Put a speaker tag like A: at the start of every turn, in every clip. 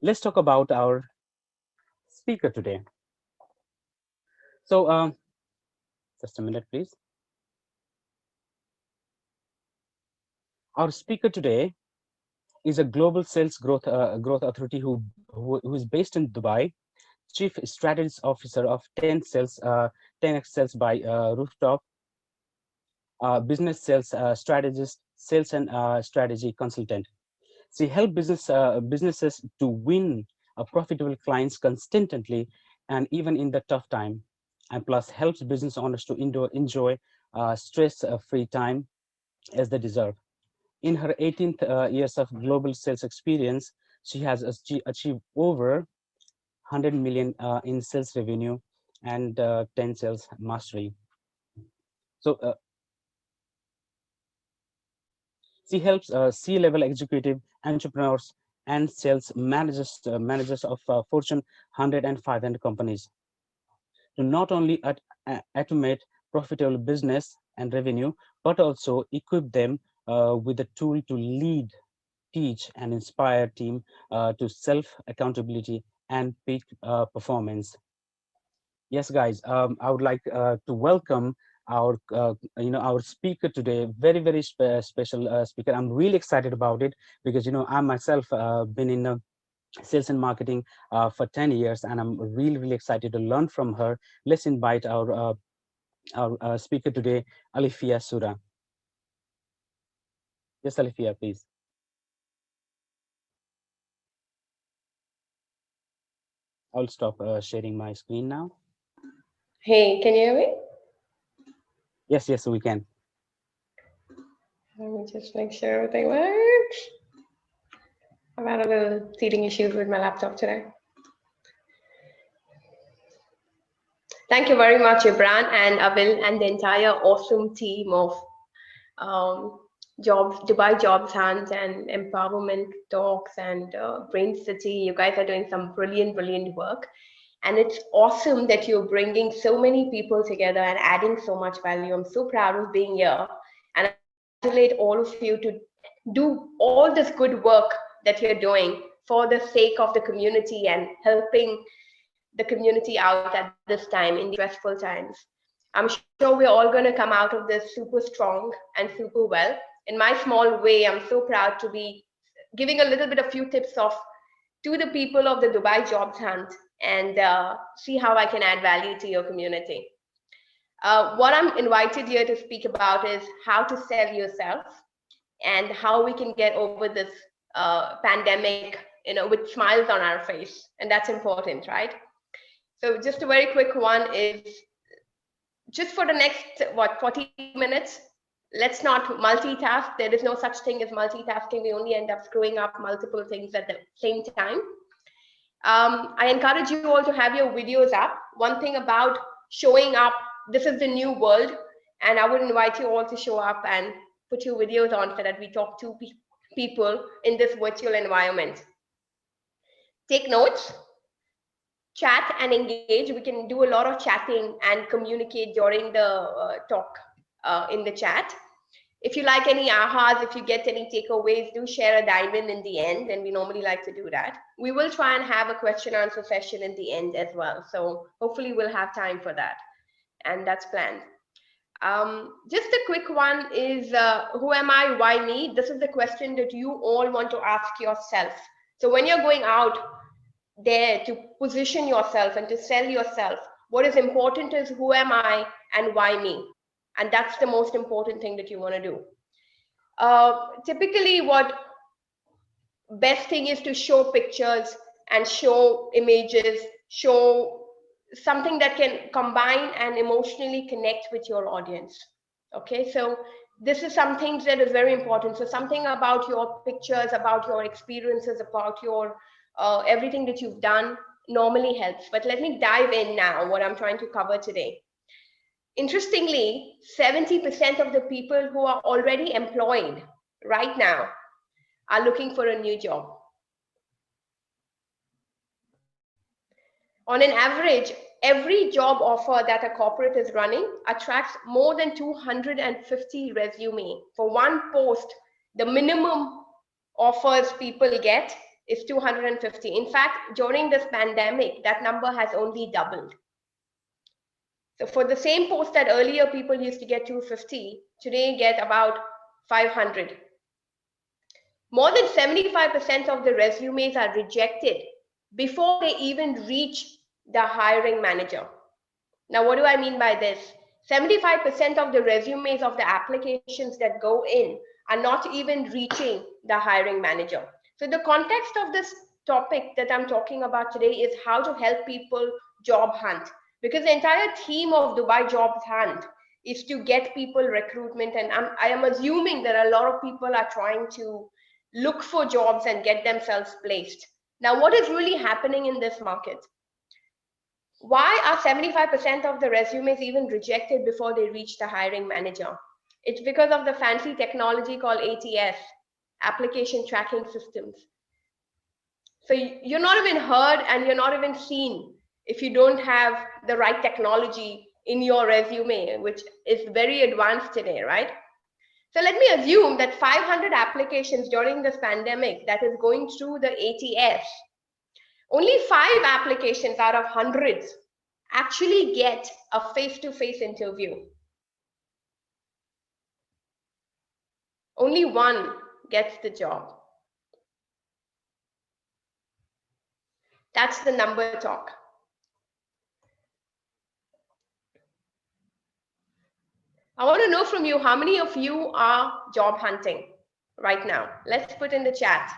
A: let's talk about our speaker today. So, just a minute, please. Our speaker today is a global sales growth authority who is based in Dubai, chief strategist officer of 10x sales by rooftop, business sales strategist, sales and strategy consultant. She helps businesses to win profitable clients consistently and even in the tough time, and plus helps business owners to enjoy stress-free time as they deserve. In her 18th years of global sales experience, she has achieved over 100 million in sales revenue and 10 sales mastery. So she helps C-level executive entrepreneurs and sales managers of Fortune 100 and 500 companies to not only automate profitable business and revenue, but also equip them with a tool to lead, teach, and inspire team to self-accountability and peak performance. Yes, guys, I would like to welcome our speaker today. Very special speaker. I'm really excited about it because I myself been in sales and marketing for 10 years, and I'm really excited to learn from her. Let's invite our speaker today, Alifiya Sura. Yes, Alifiya, please. I'll stop sharing my screen now.
B: Hey, can you hear me?
A: Yes, we can.
B: Let me just make sure everything works. I've had a little teething issues with my laptop today. Thank you very much, Ibran and Avil and the entire awesome team of Dubai Jobs Hunt and Empowerment Talks and Brain City. You guys are doing some brilliant work. And it's awesome that you're bringing so many people together and adding so much value. I'm so proud of being here. And I congratulate all of you to do all this good work that you're doing for the sake of the community and helping the community out at this time in these stressful times. I'm sure we're all going to come out of this super strong and super well. In my small way, I'm so proud to be giving a little bit of few tips of to the people of the Dubai Jobs Hunt and see how I can add value to your community. What I'm invited here to speak about is how to sell yourself and how we can get over this pandemic, with smiles on our face, and that's important, right? So just a very quick one is just for the next 40 minutes, let's not multitask. There is no such thing as multitasking. We only end up screwing up multiple things at the same time. I encourage you all to have your videos up. One thing about showing up, this is the new world, and I would invite you all to show up and put your videos on so that we talk to people in this virtual environment. Take notes, chat and engage. We can do a lot of chatting and communicate during the talk in the chat. If you like any ahas, if you get any takeaways, do share a diamond in the end, and we normally like to do that. We will try and have a question answer session in the end as well. So hopefully we'll have time for that, and that's planned. Just a quick one is, who am I, why me? This is the question that you all want to ask yourself. So when you're going out there to position yourself and to sell yourself, what is important is who am I and why me? And that's the most important thing that you want to do. Typically, what best thing is to show pictures and show images, show something that can combine and emotionally connect with your audience. Okay, so this is something that is very important. So something about your pictures, about your experiences, about your everything that you've done normally helps. But let me dive in now what I'm trying to cover today. Interestingly, 70% of the people who are already employed right now are looking for a new job. On an average, every job offer that a corporate is running attracts more than 250 resumes. For one post, the minimum offers people get is 250. In fact, during this pandemic, that number has only doubled. So for the same post that earlier people used to get 250, today get about 500. More than 75% of the resumes are rejected before they even reach the hiring manager. Now, what do I mean by this? 75% of the resumes of the applications that go in are not even reaching the hiring manager. So the context of this topic that I'm talking about today is how to help people job hunt. Because the entire theme of Dubai Jobs Hunt is to get people recruitment. And I am assuming that a lot of people are trying to look for jobs and get themselves placed. Now, what is really happening in this market? Why are 75% of the resumes even rejected before they reach the hiring manager? It's because of the fancy technology called ATS, application tracking systems. So you're not even heard and you're not even seen if you don't have the right technology in your resume, which is very advanced today, right? So let me assume that 500 applications during this pandemic that is going through the ATS, only 5 applications out of hundreds actually get a face-to-face interview. Only 1 gets the job. That's the number talk. I want to know from you, how many of you are job hunting right now? Let's put in the chat.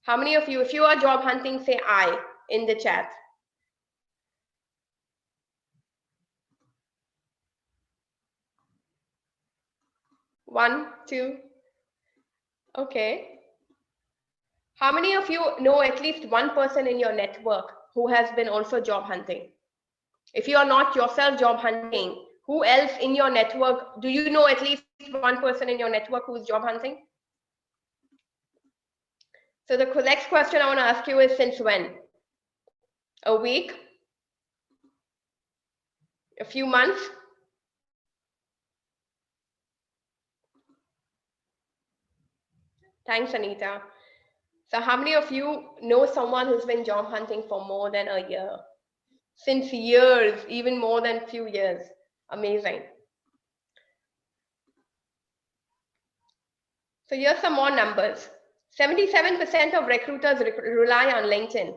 B: How many of you, if you are job hunting, say I in the chat. One, two. Okay. How many of you know at least one person in your network who has been also job hunting? If you are not yourself job hunting, who else in your network, do you know at least one person in your network who is job hunting? So the next question I want to ask you is, since when? A week? A few months? Thanks, Anita. So how many of you know someone who's been job hunting for more than a year? Since years, even more than a few years. Amazing. So here's some more numbers. 77% of recruiters rely on LinkedIn.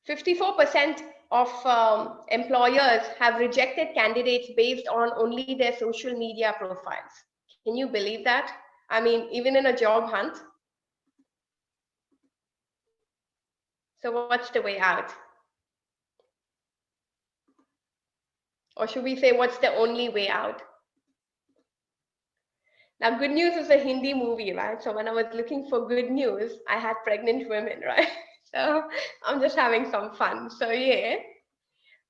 B: 54% of employers have rejected candidates based on only their social media profiles. Can you believe that? I mean, even in a job hunt. So what's the way out? Or should we say, what's the only way out? Now, Good News is a Hindi movie, right? So when I was looking for good news, I had pregnant women, right? So I'm just having some fun. So yeah.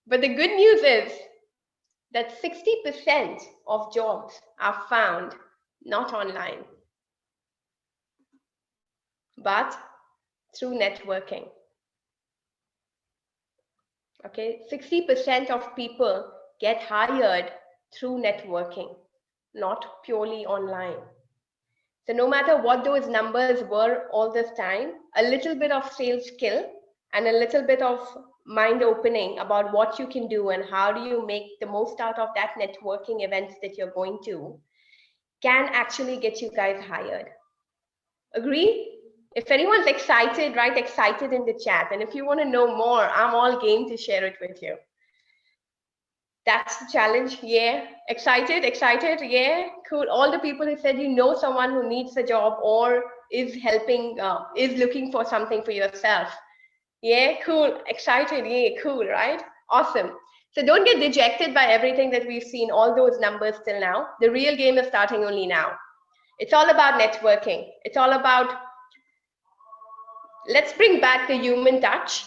B: But the good news is that 60% of jobs are found not online, but through networking. Okay, 60% of people get hired through networking, not purely online. So no matter what those numbers were all this time, a little bit of sales skill and a little bit of mind opening about what you can do and how do you make the most out of that networking events that you're going to can actually get you guys hired. Agree? If anyone's excited, write excited in the chat. And if you want to know more, I'm all game to share it with you. That's the challenge. Yeah. Excited, excited. Yeah. Cool. All the people who said you know someone who needs a job or is helping, is looking for something for yourself. Yeah. Cool. Excited. Yeah. Cool. Right? Awesome. So don't get dejected by everything that we've seen, all those numbers till now. The real game is starting only now. It's all about networking. It's all about, let's bring back the human touch.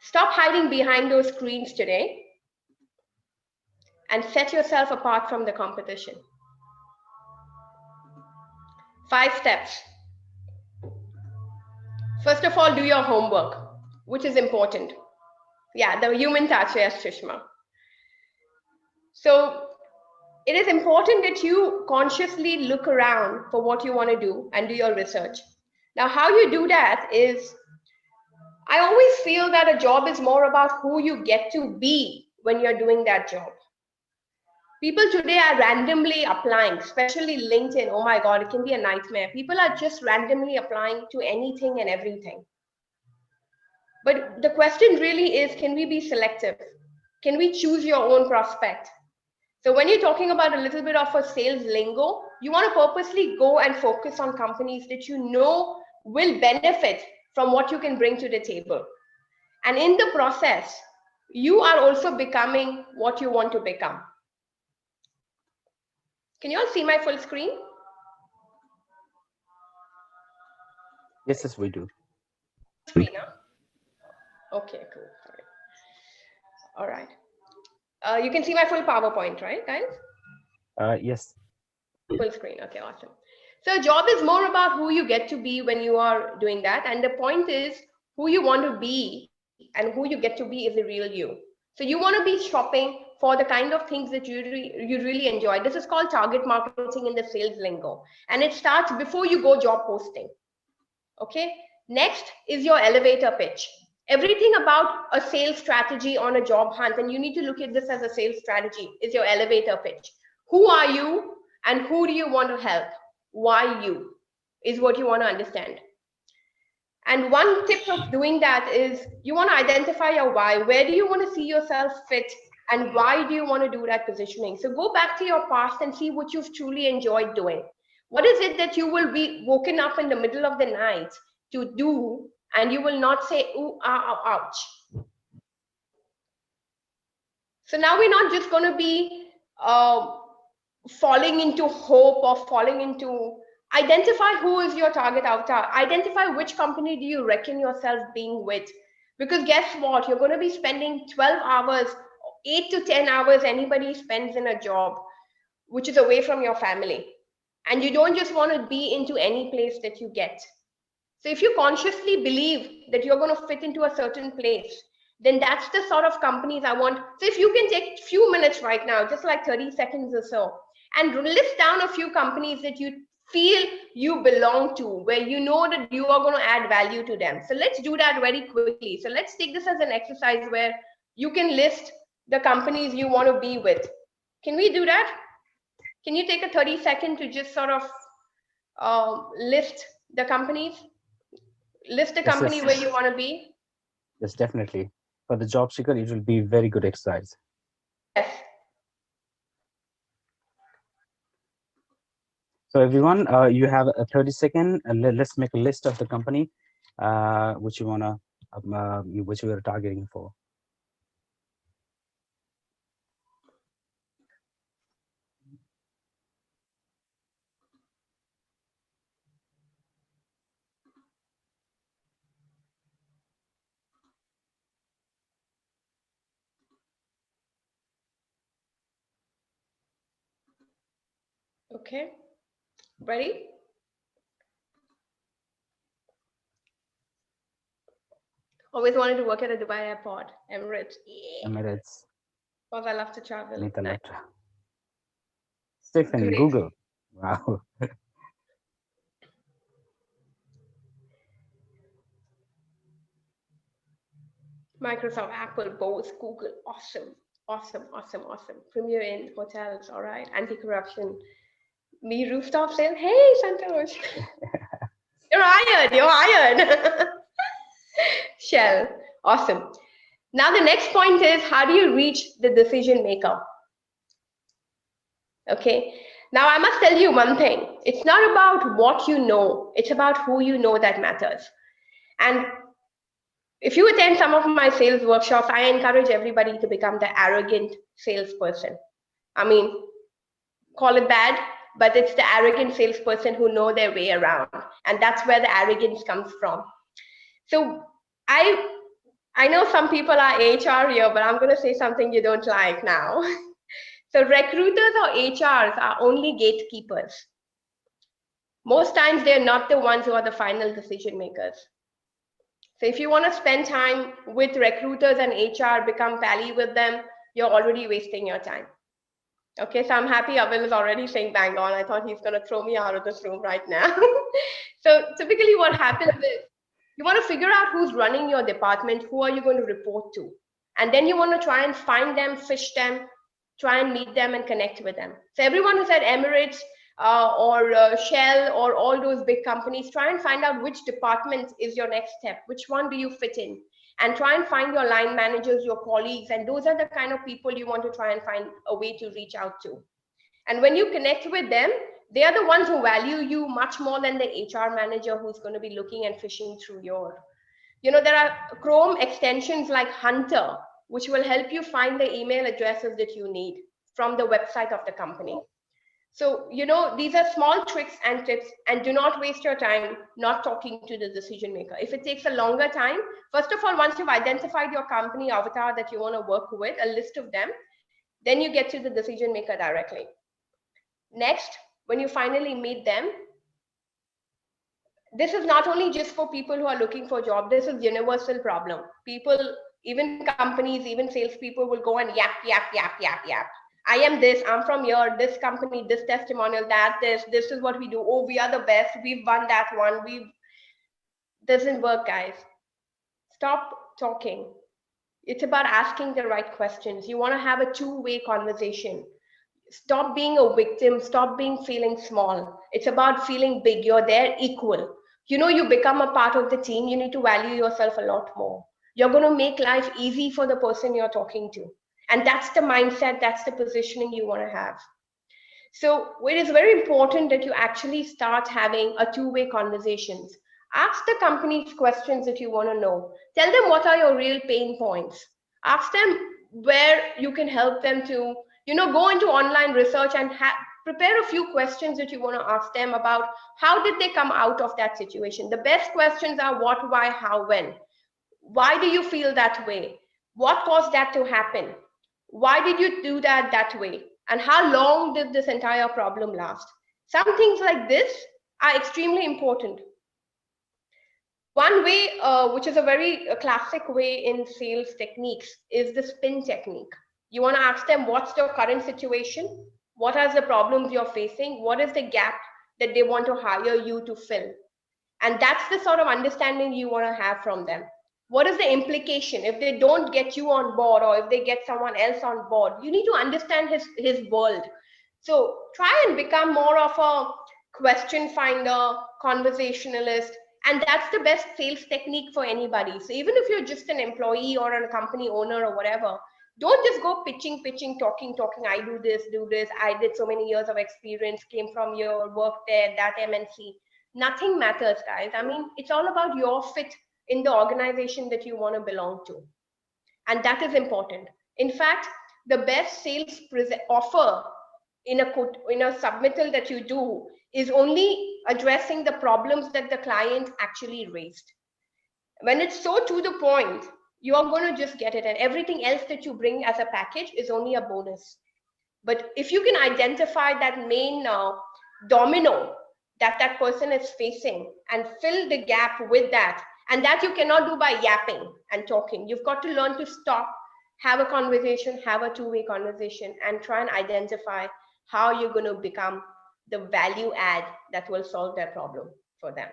B: Stop hiding behind those screens today and set yourself apart from the competition. 5 steps. First of all, do your homework, which is important. Yeah, the human touch, yes, Sushma. So it is important that you consciously look around for what you want to do and do your research. Now, how you do that is, I always feel that a job is more about who you get to be when you're doing that job. People today are randomly applying, especially LinkedIn. Oh my God, it can be a nightmare. People are just randomly applying to anything and everything. But the question really is, can we be selective? Can we choose your own prospect? So when you're talking about a little bit of a sales lingo, you want to purposely go and focus on companies that you know will benefit from what you can bring to the table. And in the process, you are also becoming what you want to become. Can you all see my full screen?
A: Yes, we do.
B: Full screen, huh? Okay, cool. All right. You can see my full PowerPoint, right, guys?
A: Yes.
B: Full screen. Okay, awesome. So job is more about who you get to be when you are doing that. And the point is, who you want to be and who you get to be is the real you. So you want to be shopping for the kind of things that you really enjoy. This is called target marketing in the sales lingo. And it starts before you go job posting. Okay. Next is your elevator pitch. Everything about a sales strategy on a job hunt, and you need to look at this as a sales strategy, is your elevator pitch. Who are you and who do you want to help? Why you is what you want to understand. And one tip of doing that is you want to identify your why. Where do you want to see yourself fit? And why do you want to do that positioning? So go back to your past and see what you've truly enjoyed doing. What is it that you will be woken up in the middle of the night to do, and you will not say, ooh, ouch. So now we're not just going to be falling into hope or falling into, identify who is your target avatar. Identify which company do you reckon yourself being with. Because guess what? You're going to be spending 12 hours, 8 to 10 hours anybody spends in a job, which is away from your family. And you don't just want to be into any place that you get. So if you consciously believe that you're going to fit into a certain place, then that's the sort of companies I want. So if you can take a few minutes right now, just like 30 seconds or so, and list down a few companies that you feel you belong to, where you know that you are going to add value to them. So let's do that very quickly. So let's take this as an exercise where you can list the companies you want to be with. Can we do that? Can you take a 30-second to just sort of list the companies? List the company where you want to be?
A: Yes, definitely. For the job seeker, it will be very good exercise.
B: Yes.
A: So everyone, you have a 30-second. Let's make a list of the company which you wanna, which you are targeting for.
B: Okay. Ready? Always wanted to work at a Dubai airport, Emirates. Yeah.
A: Emirates.
B: Because I love to travel.
A: Nice. Stephen,
B: Great.
A: Google. Wow.
B: Microsoft, Apple, Bose, Google. Awesome. Awesome. Awesome. Awesome. Premier Inn, hotels. All right. Anti-corruption. Me, rooftop sale. Hey, Santosh. You're hired. You're hired. Shell. Awesome. Now the next point is, how do you reach the decision maker? Okay. Now I must tell you one thing. It's not about what you know. It's about who you know that matters. And if you attend some of my sales workshops, I encourage everybody to become the arrogant salesperson. I mean, call it bad, but it's the arrogant salesperson who know their way around. And that's where the arrogance comes from. So I know some people are HR here, but I'm going to say something you don't like now. So recruiters or HRs are only gatekeepers. Most times they're not the ones who are the final decision makers. So if you want to spend time with recruiters and HR, become pally with them, you're already wasting your time. Okay, so I'm happy Avil is already saying bang on. I thought he's going to throw me out of this room right now. So typically what happens is you want to figure out who's running your department, who are you going to report to? And then you want to try and find them, fish them, try and meet them and connect with them. So everyone who's at Emirates or Shell or all those big companies, try and find out which department is your next step. Which one do you fit in? And try and find your line managers, your colleagues, and those are the kind of people you want to try and find a way to reach out to. And when you connect with them, they are the ones who value you much more than the HR manager who's going to be looking and fishing through your. There are Chrome extensions like Hunter, which will help you find the email addresses that you need from the website of the company. So, these are small tricks and tips, and do not waste your time not talking to the decision maker. If it takes a longer time, first of all, once you've identified your company avatar that you want to work with, a list of them, then you get to the decision maker directly. Next, when you finally meet them, this is not only just for people who are looking for a job, this is universal problem. People, even companies, even salespeople will go and yap, yap, yap, yap, yap. I am this, I'm from here, this company, this testimonial, this is what we do. Oh, we are the best, we've won that one. Doesn't work, guys. Stop talking. It's about asking the right questions. You want to have a two-way conversation. Stop being a victim. Stop being feeling small. It's about feeling big. You're there equal. You become a part of the team. You need to value yourself a lot more. You're going to make life easy for the person you're talking to. And that's the mindset, that's the positioning you want to have. So it is very important that you actually start having a two-way conversations. Ask the companies questions that you want to know. Tell them what are your real pain points. Ask them where you can help them to, go into online research and prepare a few questions that you want to ask them about how did they come out of that situation. The best questions are what, why, how, when. Why do you feel that way? What caused that to happen? Why did you do that way? And how long did this entire problem last? Some things like this are extremely important. One way, which is a very classic way in sales techniques, is the spin technique. You want to ask them, what's your current situation? What are the problems you're facing? What is the gap that they want to hire you to fill? And that's the sort of understanding you want to have from them. What is the implication if they don't get you on board, or if they get someone else on board? You need to understand his world. So try and become more of a question finder, conversationalist, and that's the best sales technique for anybody. So even if you're just an employee or a company owner or whatever, don't just go pitching, talking. I do this. I did so many years of experience, came from your work there, that MNC. Nothing matters, guys. I mean, it's all about your fit in the organization that you want to belong to. And that is important. In fact, the best sales offer in a submittal that you do is only addressing the problems that the client actually raised. When it's so to the point, you are going to just get it, and everything else that you bring as a package is only a bonus. But if you can identify that main domino that person is facing and fill the gap with that, and that you cannot do by yapping and talking. You've got to learn to stop, have a conversation, have a two-way conversation, and try and identify how you're going to become the value add that will solve their problem for them.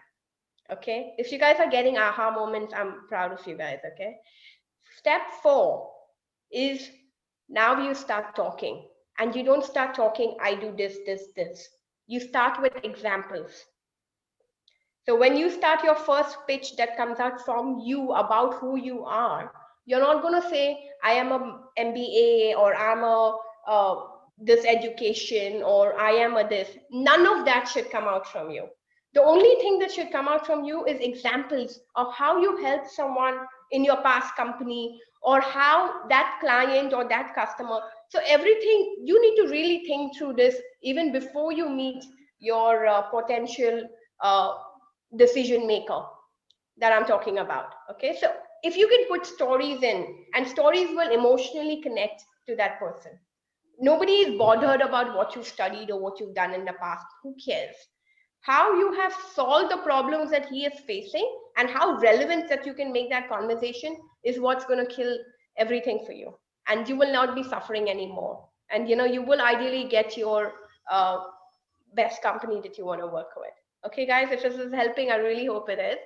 B: Okay? If you guys are getting aha moments, I'm proud of you guys. Okay? Step 4 is now you start talking. And you don't start talking, I do this. You start with examples. So when you start your first pitch that comes out from you about who you are, you're not going to say, I am a MBA, or I'm a this education, or I am a this. None of that should come out from you. The only thing that should come out from you is examples of how you helped someone in your past company, or how that client or that customer. So everything, you need to really think through this even before you meet your potential decision maker that I'm talking about. Okay, so if you can put stories in, and stories will emotionally connect to that person. Nobody is bothered about what you've studied or what you've done in the past. Who cares? How you have solved the problems that he is facing and how relevant that you can make that conversation is what's going to kill everything for you. And you will not be suffering anymore. And you will ideally get your best company that you want to work with. Okay, guys, if this is helping, I really hope it is.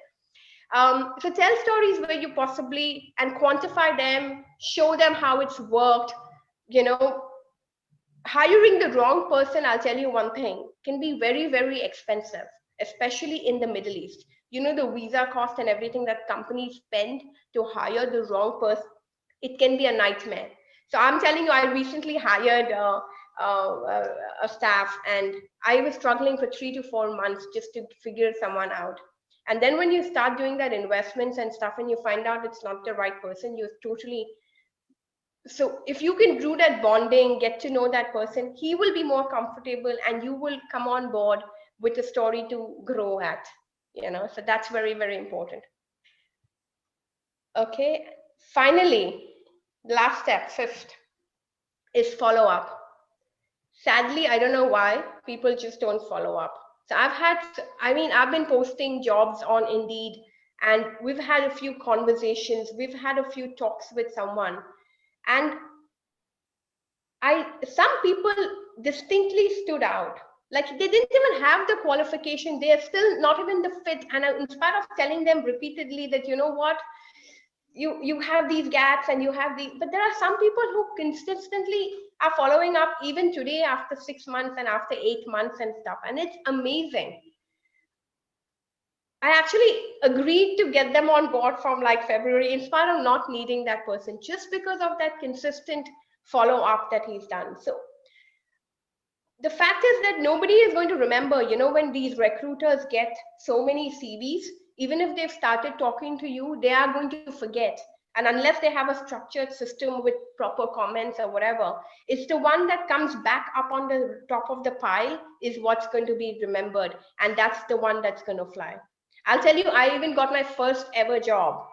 B: So tell stories where you possibly and quantify them, show them how it's worked. You know, hiring the wrong person, I'll tell you one thing, can be very, very expensive, especially in the Middle East. You know, the visa cost and everything that companies spend to hire the wrong person, it can be a nightmare. So I'm telling you, I recently hired a staff, and I was struggling for 3 to 4 months just to figure someone out. And then when you start doing that investments and stuff and you find out it's not the right person, you're totally, so if you can do that bonding, get to know that person, he will be more comfortable and you will come on board with a story to grow at, so that's very, very important. Okay, finally, last step, fifth, is follow up. Sadly, I don't know why people just don't follow up. So I've been posting jobs on Indeed, and we've had a few conversations, we've had a few talks with someone, and some people distinctly stood out. Like they didn't even have the qualification. They are still not even the fit. And in spite of telling them repeatedly that, you know what, you have these gaps and you have the, but there are some people who consistently are following up even today after 6 months and after 8 months and stuff. And it's amazing. I actually agreed to get them on board from like February in spite of not needing that person, just because of that consistent follow up that he's done. So the fact is that nobody is going to remember, when these recruiters get so many CVs, even if they've started talking to you, they are going to forget. And unless they have a structured system with proper comments or whatever, it's the one that comes back up on the top of the pile is what's going to be remembered. And that's the one that's going to fly. I'll tell you, I even got my first ever job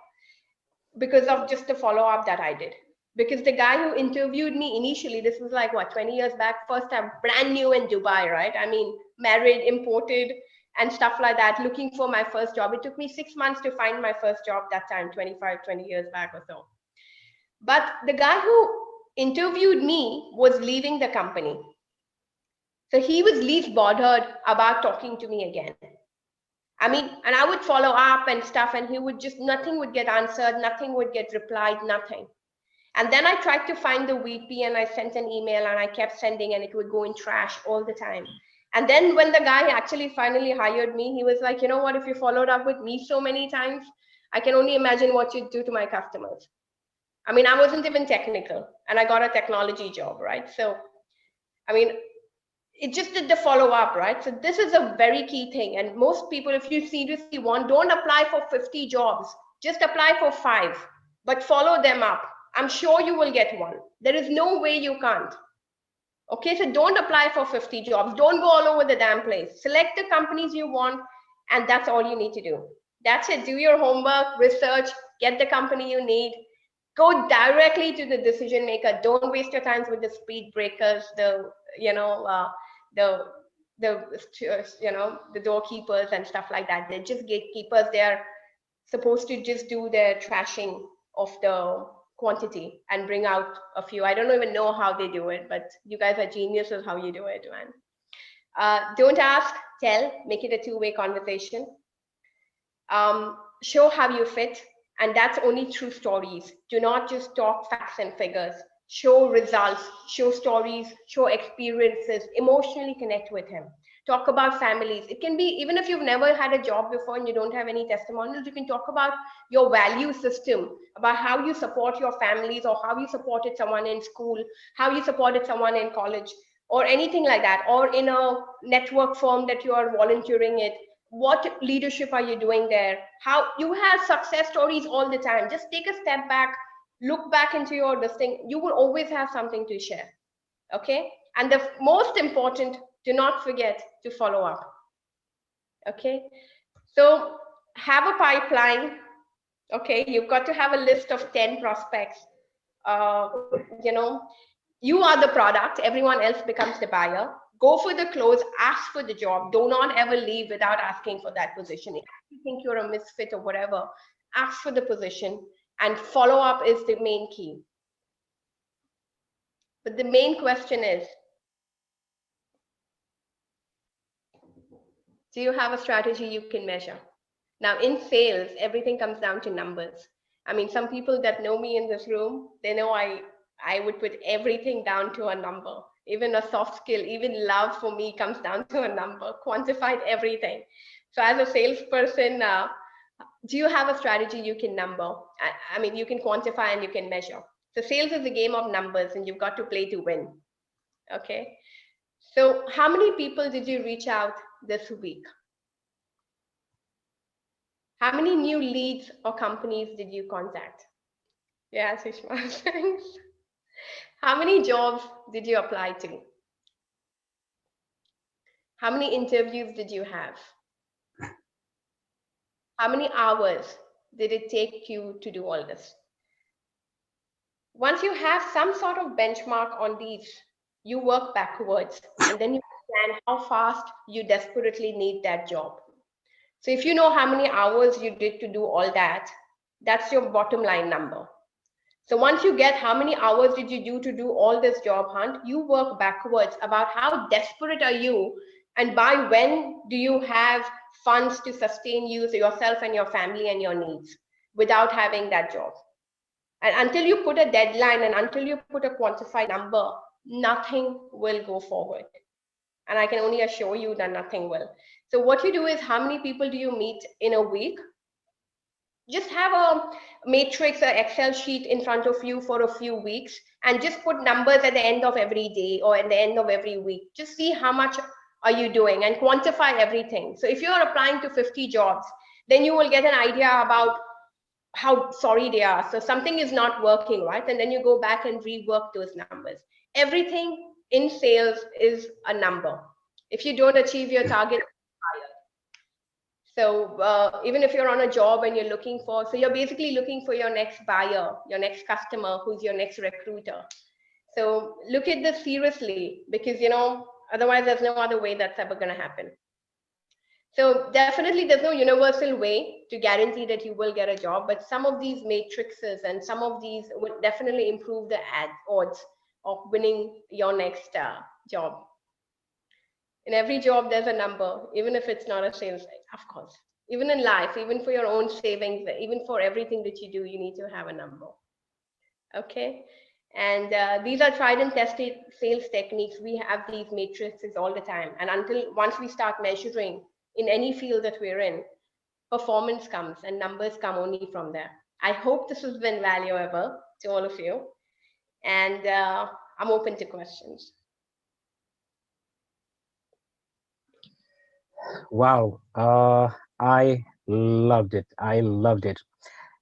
B: because of just the follow up that I did. Because the guy who interviewed me initially, this was like what, 20 years back, first time, brand new in Dubai, right? I mean, married, imported, and stuff like that, looking for my first job. It took me 6 months to find my first job that time, 20 years back or so. But the guy who interviewed me was leaving the company. So he was least bothered about talking to me again. I mean, and I would follow up and stuff, and he would just, nothing would get answered, nothing would get replied, nothing. And then I tried to find the VP and I sent an email and I kept sending and it would go in trash all the time. And then when the guy actually finally hired me, he was like, you know what, if you followed up with me so many times, I can only imagine what you'd do to my customers. I mean, I wasn't even technical and I got a technology job, right? So, I mean, it just did the follow up, right? So this is a very key thing. And most people, if you seriously want, don't apply for 50 jobs, just apply for 5, but follow them up. I'm sure you will get one. There is no way you can't. Okay, so don't apply for 50 jobs. Don't go all over the damn place. Select the companies you want, and that's all you need to do. That's it. Do your homework, research, get the company you need. Go directly to the decision maker. Don't waste your time with the speed breakers, the doorkeepers and stuff like that. They're just gatekeepers. They're supposed to just do their trashing of the quantity and bring out a few. I don't even know how they do it, but you guys are geniuses how you do it, man. Don't ask, tell, make it a two-way conversation. Show how you fit, and that's only through stories. Do not just talk facts and figures. Show results, show stories, show experiences, emotionally connect with him. Talk about families. It can be, even if you've never had a job before and you don't have any testimonials, you can talk about your value system, about how you support your families or how you supported someone in school, how you supported someone in college, or anything like that, or in a network firm that you are volunteering it. What leadership are you doing there? How you have success stories all the time. Just take a step back, look back into your listing. You will always have something to share. Okay. And the most important, do not forget to follow up. Okay. So have a pipeline. Okay. You've got to have a list of 10 prospects. Uh, you know, you are the product. Everyone else becomes the buyer. Go for the close, ask for the job. Do not ever leave without asking for that position. If you think you're a misfit or whatever, ask for the position, and follow up is the main key. But the main question is, Do you have a strategy you can measure? Now, in sales, everything comes down to numbers. I mean, some people that know me in this room, they know I would put everything down to a number. Even a soft skill, even love for me comes down to a number, quantified everything. So, as a salesperson, do you have a strategy you can number? I mean, you can quantify and you can measure. So, sales is a game of numbers, and you've got to play to win. Okay. So, how many people did you reach out this week? How many new leads or companies did you contact? Yeah, Sushma, thanks. How many jobs did you apply to? How many interviews did you have? How many hours did it take you to do all this? Once you have some sort of benchmark on these, you work backwards and then you plan how fast you desperately need that job. So if you know how many hours you did to do all that, that's your bottom line number. So once you get how many hours did you do to do all this job hunt, you work backwards about how desperate are you and by when do you have funds to sustain you, so yourself and your family and your needs without having that job. And until you put a deadline and until you put a quantified number, nothing will go forward. And I can only assure you that nothing will. So what you do is how many people do you meet in a week? Just have a matrix or Excel sheet in front of you for a few weeks and just put numbers at the end of every day or at the end of every week. Just see how much are you doing and quantify everything. So if you're applying to 50 jobs, then you will get an idea about how sorry they are. So something is not working, right? And then you go back and rework those numbers. Everything in sales is a number. If you don't achieve your target, so even if you're on a job and you're looking for, so you're basically looking for your next buyer, your next customer, who's your next recruiter. So look at this seriously because, otherwise there's no other way that's ever going to happen. So definitely there's no universal way to guarantee that you will get a job, but some of these matrices and some of these would definitely improve the odds of winning your next job. In every job, there's a number, even if it's not a sales, of course. Even in life, even for your own savings, even for everything that you do, you need to have a number. Okay. And these are tried and tested sales techniques. We have these matrices all the time. And until once we start measuring in any field that we're in, performance comes and numbers come only from there. I hope this has been valuable to all of you. And I'm open to questions.
A: Wow. I loved it. I loved it.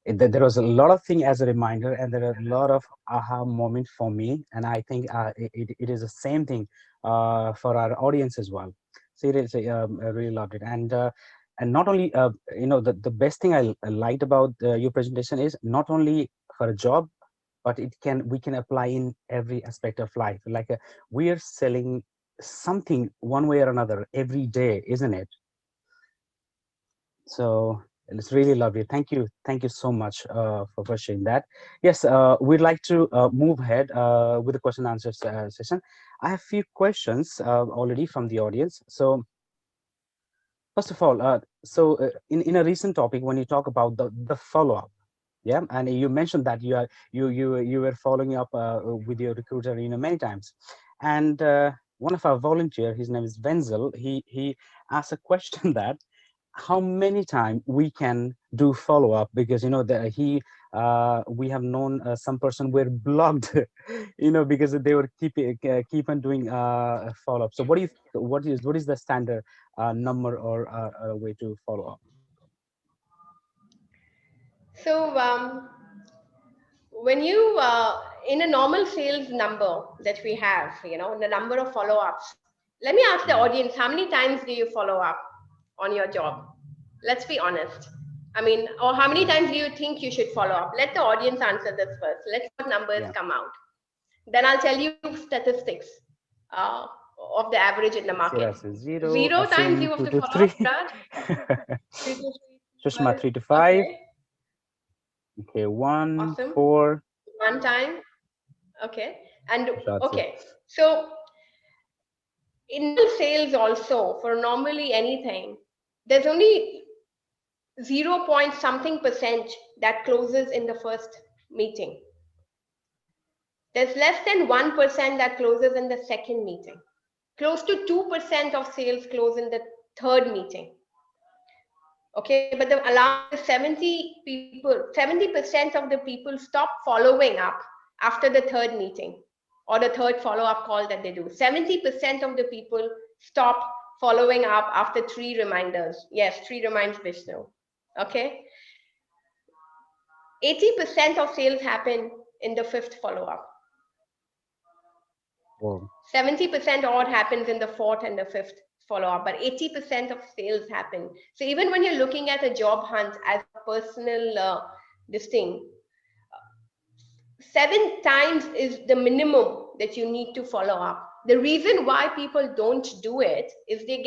A: There was a lot of thing as a reminder, and there are a lot of aha moments for me. And I think it is the same thing for our audience as well. Seriously, I really loved it. And not only, the best thing I liked about your presentation is not only for a job, but we can apply in every aspect of life. Like we are selling something one way or another every day, isn't it? So it's really lovely. Thank you so much for sharing that. Yes, we'd like to move ahead with the question and answer session. I have a few questions already from the audience. So first of all, in a recent topic, when you talk about the follow up, yeah, and you mentioned that you were following up with your recruiter, many times, and one of our volunteer, his name is Wenzel, he asked a question that how many times we can do follow up, because we have known some person were blocked because they were keep on doing follow up. So what is the standard number or way to follow up?
B: So when you in a normal sales number that we have, the number of follow-ups, let me ask the
A: Yeah.
B: audience, how many times do you follow up on your job? Let's be honest. I mean, or how many
A: Yeah.
B: times do you think you should follow up? Let the audience answer this first. Let's see what numbers
A: Yeah.
B: come out. Then I'll tell you statistics uh, of the average in the market.
A: Sira says 0,
B: 0 times
A: Asim
B: you have
A: 2
B: to
A: to
B: follow up,
A: 3,
B: Raj. 3 to 3.
A: Sushma 3 to 5,
B: Okay,
A: okay, 1,
B: awesome.
A: 4,
B: 1 time. Okay. And
A: Prashad says.
B: okay. So in normal sales also, for normally anything, there's only 0 point something percent that closes in the first meeting. There's less than 1% that closes in the second meeting. Close to 2% of sales close in the third meeting. Okay, but the alarm is 70% of the people stop following up after the third meeting or the third follow-up call that they do. 70% of the people stop following up after 3 reminders. Yes, 3 reminds Vishnu. Okay. 80% of sales happen in the fifth follow-up.
A: Oh,
B: 70% odd happens in the fourth and the fifth follow-up, but 80% of sales happen. So even when you're looking at a job hunt as a personal this thing, 7 times is the minimum that you need to follow up. The reason why people don't do it is they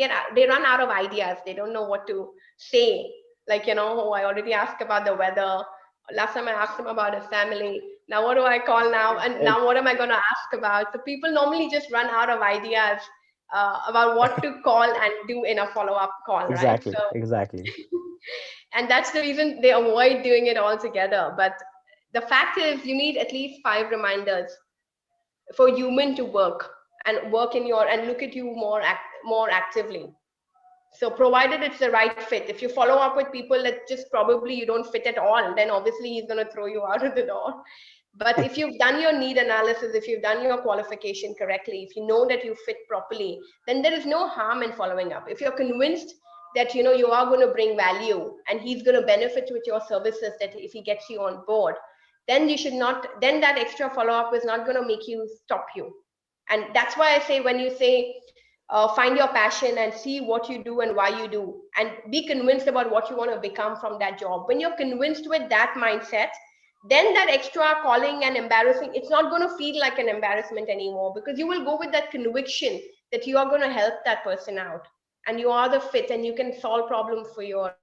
B: run out of ideas. They don't know what to say. Like, oh, I already asked about the weather. Last time I asked him about his family. Now what do I call now? And now what am I going to ask about? So people normally just run out of ideas about what to call and do in a follow-up call, right?
A: exactly,
B: So,
A: exactly.
B: and that's the reason they avoid doing it altogether. But the fact is, you need at least 5 reminders for human to work and work in your and look at you more actively. So provided it's the right fit, if you follow up with people that just probably you don't fit at all, then obviously he's going to throw you out of the door. But if you've done your need analysis, if you've done your qualification correctly, if you know that you fit properly, then there is no harm in following up. If you're convinced that you are going to bring value and he's going to benefit with your services, that if he gets you on board, then you should not, then that extra follow-up is not going to make you stop you. And that's why I say, when you say find your passion and see what you do and why you do, and be convinced about what you want to become from that job. When you're convinced with that mindset, then that extra calling and embarrassing, it's not going to feel like an embarrassment anymore, because you will go with that conviction that you are going to help that person out and you are the fit and you can solve problems for your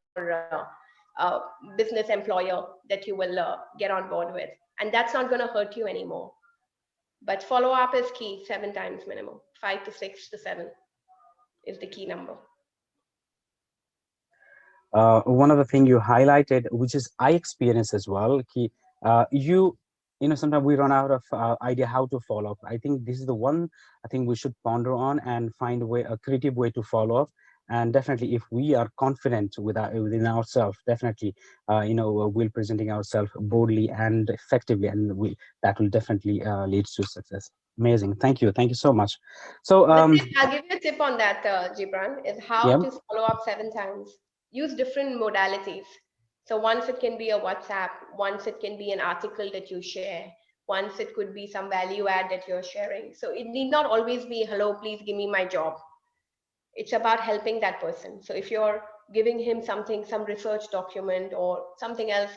B: business employer that you will get on board with. And that's not going to hurt you anymore. But follow up is key, 7 times minimum. 5 to 6 to 7 is the key number.
A: One of the thing you highlighted, which is I experience as well, sometimes we run out of idea how to follow up. I think this is the one I think we should ponder on and find a creative way to follow up. And definitely, if we are confident within ourselves, definitely, we'll presenting ourselves boldly and effectively, and that will definitely lead to success. Amazing, thank you so much. So,
B: I'll give you a tip on that, Gibran, is how
A: yeah.
B: to follow up 7 times. Use different modalities. So once it can be a WhatsApp, once it can be an article that you share, once it could be some value add that you're sharing. So it need not always be, hello, please give me my job. It's about helping that person. So if you're giving him something, some research document or something else,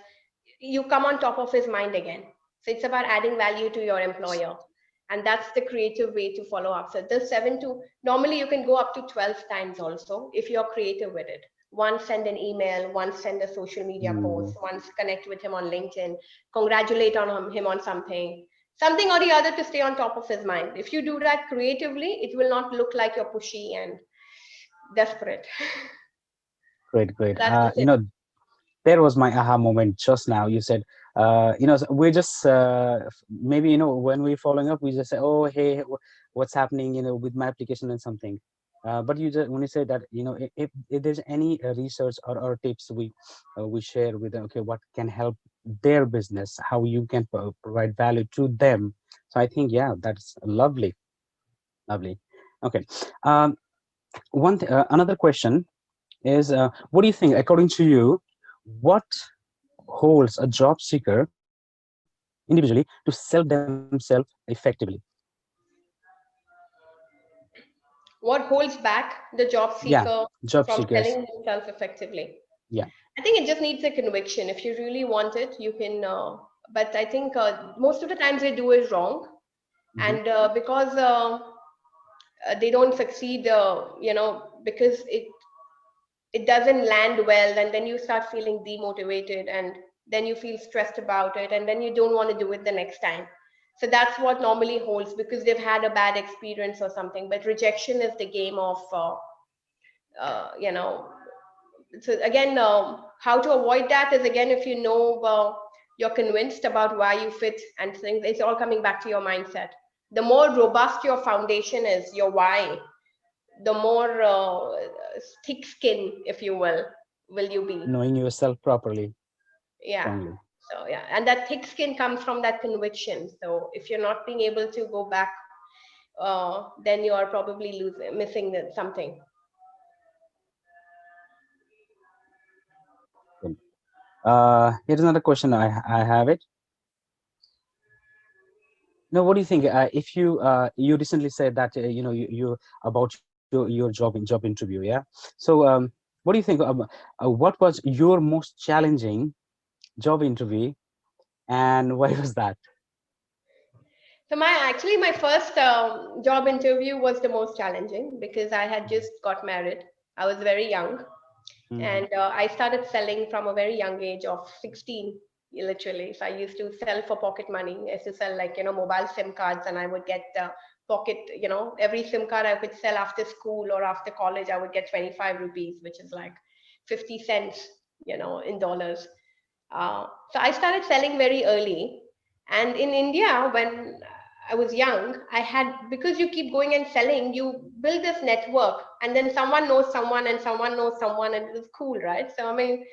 B: you come on top of his mind again. So it's about adding value to your employer. And that's the creative way to follow up. So the 7 to, normally you can go up to 12 times also if you're creative with it. Once send an email, once send a social media
A: Mm,
B: post, once connect with him on LinkedIn, congratulate on him on something or the other to stay on top of his mind. If you do that creatively, it will not look like you're pushy and desperate.
A: great, great.
B: That's the tip.
A: There was my aha moment just now. You said, we're just maybe when we're following up, we just say, oh, hey, what's happening, with my application and something. But when you say that, if there's any research or tips we share with them, okay, what can help their business, how you can provide value to them. So I think, yeah, that's lovely, lovely. Okay. Um, another question is, what do you think, according to you, what holds a job seeker individually to sell themselves effectively?
B: What holds back the job
A: Yeah,
B: seeker
A: job
B: from
A: seekers.
B: selling themselves effectively?
A: Yeah.
B: I think it just needs a conviction. If you really want it, you can. But I think most of the times they do it wrong,
A: Hmm.
B: and because they don't succeed, because it doesn't land well, and then you start feeling demotivated, and then you feel stressed about it, and then you don't want to do it the next time. So that's what normally holds, because they've had a bad experience or something. But rejection is the game of, you know, so again, how to avoid that is, again, if you know, you're convinced about why you fit and things, it's all coming back to your mindset. The more robust your foundation is, your why, the more thick skin, if you will you be.
A: Knowing yourself properly,
B: Yeah.
A: strongly.
B: So yeah, and that thick skin comes from that conviction. So if you're not being able to go back, then you are probably missing something.
A: Good. Here's another question. I have it. Now, what do you think? If you recently said that you about your job interview, yeah. So what do you think? What was your most challenging job interview, and why was that?
B: So my first job interview was the most challenging, because I had just got married. I was very young,
A: Mm-hmm.
B: and I started selling from a very young age of 16, literally. So I used to sell for pocket money. I used to sell, like, mobile SIM cards, and I would get pocket, every SIM card I could sell after school or after college, I would get 25 rupees, which is like 50 cents, in dollars. So I started selling very early. And in India, when I was young, I had, because you keep going and selling, you build this network, and then someone knows someone, and someone knows someone, and it was cool, right? So, I mean,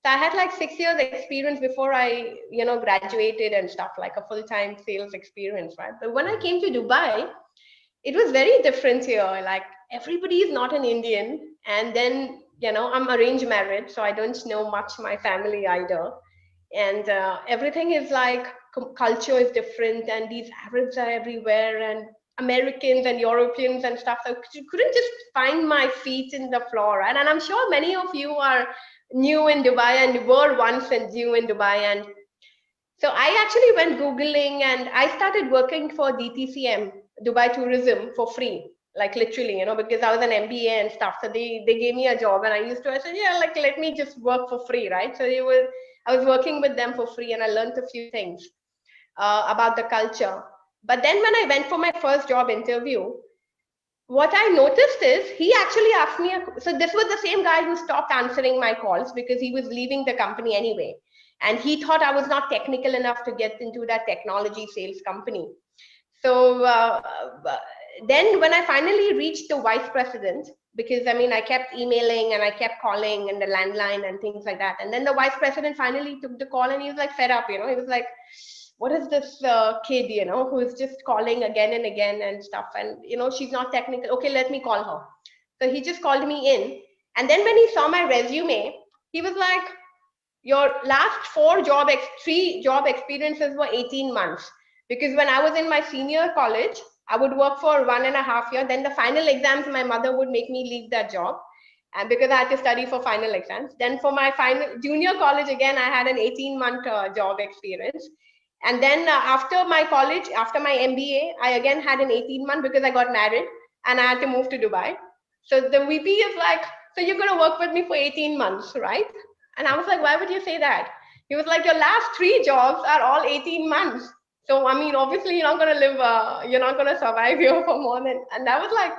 B: so I had like 6 years experience before I, graduated and stuff, like a full-time sales experience, right? But when I came to Dubai, it was very different here. Like, everybody is not an Indian. And then, I'm arranged marriage, so I don't know much my family either. And everything is like, culture is different, and these Arabs are everywhere, and Americans and Europeans and stuff. So you couldn't just find my feet in the floor, right? And I'm sure many of you are new in Dubai and were once and new in Dubai. And so I actually went Googling, and I started working for DTCM, Dubai Tourism, for free. Like, literally, because I was an MBA and stuff. So they gave me a job, and I said, yeah, like, let me just work for free, right? So I was working with them for free, and I learned a few things about the culture. But then when I went for my first job interview, what I noticed is he actually asked me, so this was the same guy who stopped answering my calls because he was leaving the company anyway. And he thought I was not technical enough to get into that technology sales company. So then when I finally reached the vice president, because I mean, I kept emailing and I kept calling and the landline and things like that. And then the vice president finally took the call, and he was like fed up, he was like, what is this kid, who is just calling again and again and stuff. And, she's not technical. Okay, let me call her. So he just called me in. And then when he saw my resume, he was like, your last three job experiences were 18 months. Because when I was in my senior college, I would work for 1.5 years. Then the final exams, my mother would make me leave that job. And because I had to study for final exams. Then for my final junior college, again, I had an 18-month job experience. And then after my college, after my MBA, I again had an 18-month because I got married and I had to move to Dubai. So the VP is like, so you're going to work with me for 18 months, right? And I was like, why would you say that? He was like, your last three jobs are all 18 months. So, I mean, obviously you're not going to live, you're not going to survive here for more than, and I was like,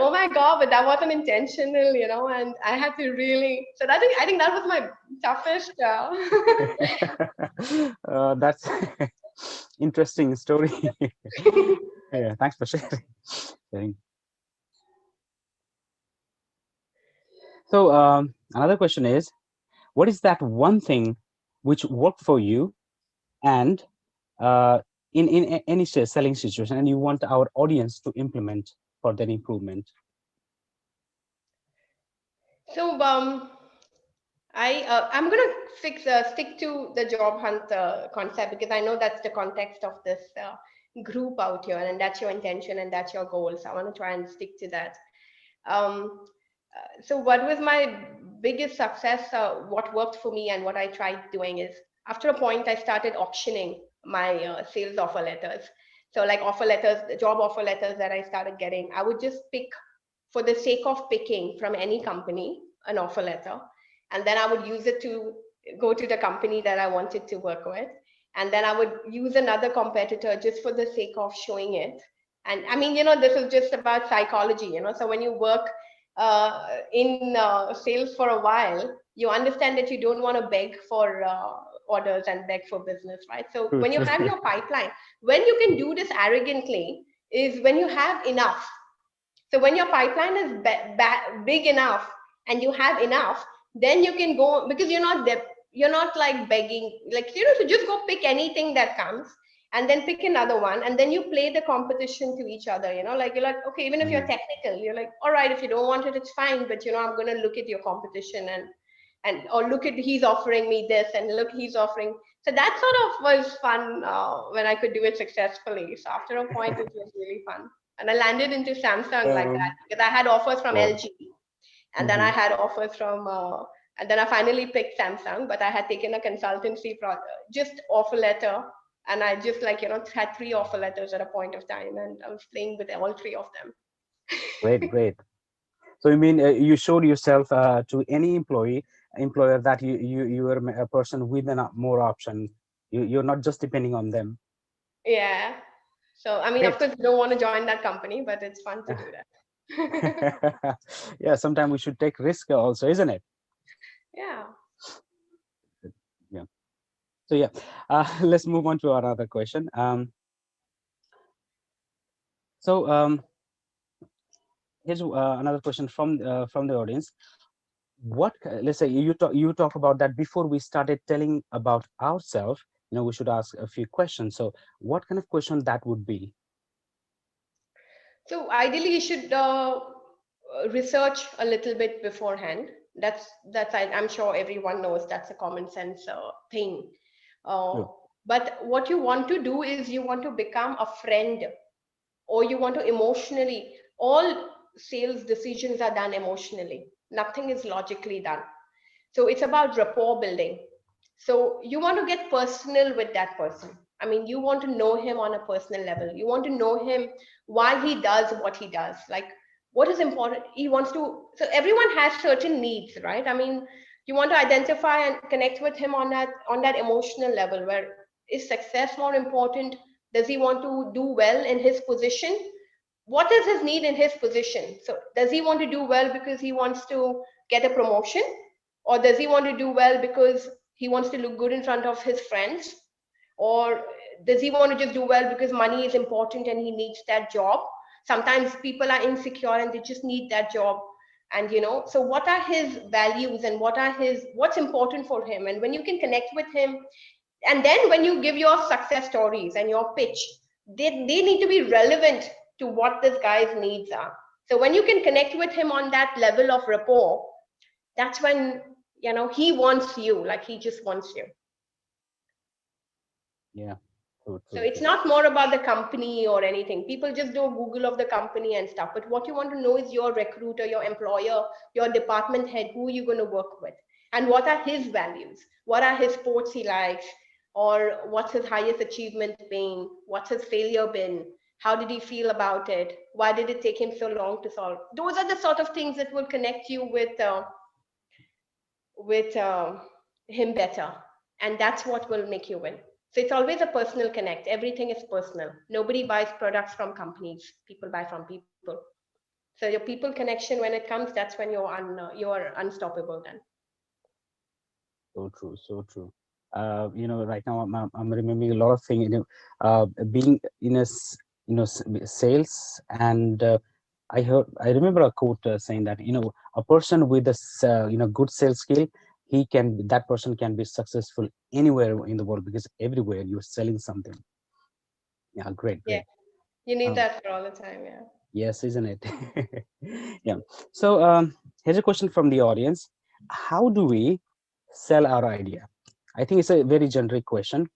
B: oh my God, but that wasn't intentional, and I had to really, so I think that was my toughest.
A: That's interesting story. Yeah, thanks for sharing. So another question is, what is that one thing which worked for you, and in any selling situation, and you want our audience to implement for their improvement?
B: So I'm gonna stick to the job hunt concept, because I know that's the context of this group out here, and that's your intention and that's your goal. So I want to try and stick to that. So what was my biggest success? What worked for me and what I tried doing is, after a point, I started auctioning my sales offer letters. So, like, offer letters, the job offer letters that I started getting, I would just pick, for the sake of picking, from any company an offer letter, and then I would use it to go to the company that I wanted to work with. and then I would use another competitor just for the sake of showing it. And I mean, this is just about psychology, so when you work in sales for a while, you understand that you don't want to beg for orders and beg for business, right? So
A: True,
B: when you
A: true.
B: have your pipeline, when you can do this arrogantly is when you have enough. So when your pipeline is big enough and you have enough, then you can go, because you're not like begging, like so just go pick anything that comes and then pick another one, and then you play the competition to each other. Like you're like, okay, even if you're
A: Mm.
B: technical, you're like, all right, if you don't want it, it's fine, but I'm gonna look at your competition, and or look at, he's offering me this, and look, he's offering. So that sort of was fun when I could do it successfully. So after a point, it was really fun. And I landed into Samsung like that
A: Um,
B: because I had offers from
A: wow.
B: LG, and then I
A: Hmm.
B: had offers from, and then I finally picked Samsung. But I had taken a consultancy just offer letter, and I just like had three offer letters at a point of time, and I was playing with all three of them.
A: Great, great. So you mean you showed yourself to any employer that you are a person with more option. You're not just depending on them.
B: Yeah. So I mean, of
A: Great.
B: course, you don't want to join that company, but it's fun to do that.
A: Yeah, sometimes we should take risk also, isn't it?
B: Yeah.
A: Yeah. So yeah, let's move on to another question. So here's another question from the audience. Let's say you talk about that before we started telling about ourselves. We should ask a few questions. So what kind of question that would be?
B: So ideally, you should research a little bit beforehand. I'm sure everyone knows that's a common sense thing. Uh,
A: True.
B: but what you want to do is you want to become a friend, or you want to emotionally. All sales decisions are done emotionally. Nothing is logically done. So it's about rapport building. So you want to get personal with that person. I mean, you want to know him on a personal level. You want to know him, why he does what he does. Like, what is important. He wants to. So everyone has certain needs, right? I mean, you want to identify and connect with him on that emotional level. Where is success more important? Does he want to do well in his position? What is his need in his position? So does he want to do well because he wants to get a promotion, or does he want to do well because he wants to look good in front of his friends, or does he want to just do well because money is important and he needs that job? Sometimes people are insecure and they just need that job. And so what are his values, and what's important for him? And when you can connect with him, and then when you give your success stories and your pitch, they need to be relevant to what this guy's needs are. So when you can connect with him on that level of rapport, that's when he wants you, like he just wants you.
A: Yeah. True,
B: So
A: true,
B: it's
A: true.
B: not more about the company or anything. People just do a Google of the company and stuff. But what you want to know is your recruiter, your employer, your department head, who you're going to work with, and what are his values? What are his sports he likes? Or what's his highest achievement been? What's his failure been? How did he feel about it? Why did it take him so long to solve? Those are the sort of things that will connect you with him better, and that's what will make you win. So it's always a personal connect. Everything is personal. Nobody buys products from companies. People buy from people. So your people connection, when it comes, that's when you're unstoppable then.
A: So true, so true. Right now I'm remembering a lot of things. Being in sales, and I remember a quote saying that a person with good sales skill, that person can be successful anywhere in the world because everywhere you're selling something. Yeah, great,
B: Yeah,
A: great.
B: you need
A: Um,
B: that for all the time. Yeah.
A: yes, isn't it? Yeah. So here's a question from the audience: how do we sell our idea? I think it's a very generic question.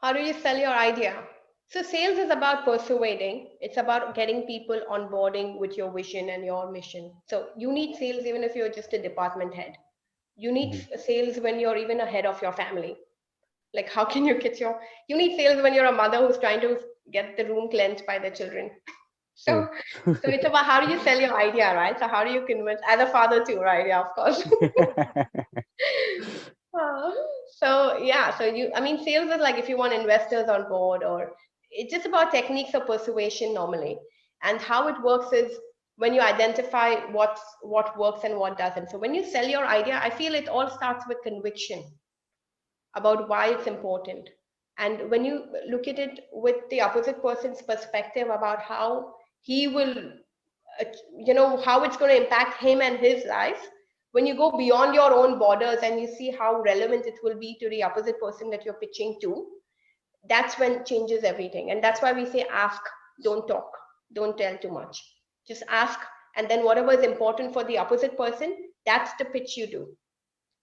B: How do you sell your idea? So sales is about persuading. It's about getting people onboarding with your vision and your mission. So you need sales even if you're just a department head. You need
A: Mhm.
B: sales when you're even a head of your family. Like, how can you get you need sales when you're a mother who's trying to get the room cleansed by the children. So
A: True.
B: so it's about how do you sell your idea, right? So how do you convince, as a father too, right? Yeah, of course. Uh, so yeah, so I mean, sales is like if you want investors on board, or it's just about techniques of persuasion normally. And how it works is when you identify what works and what doesn't. So when you sell your idea, I feel it all starts with conviction about why it's important. And when you look at it with the opposite person's perspective about how he will, uh, how it's going to impact him and his life, when you go beyond your own borders and you see how relevant it will be to the opposite person that you're pitching to, that's when it changes everything. And that's why we say ask, don't talk, don't tell too much. Just ask, and then whatever is important for the opposite person, that's the pitch you do.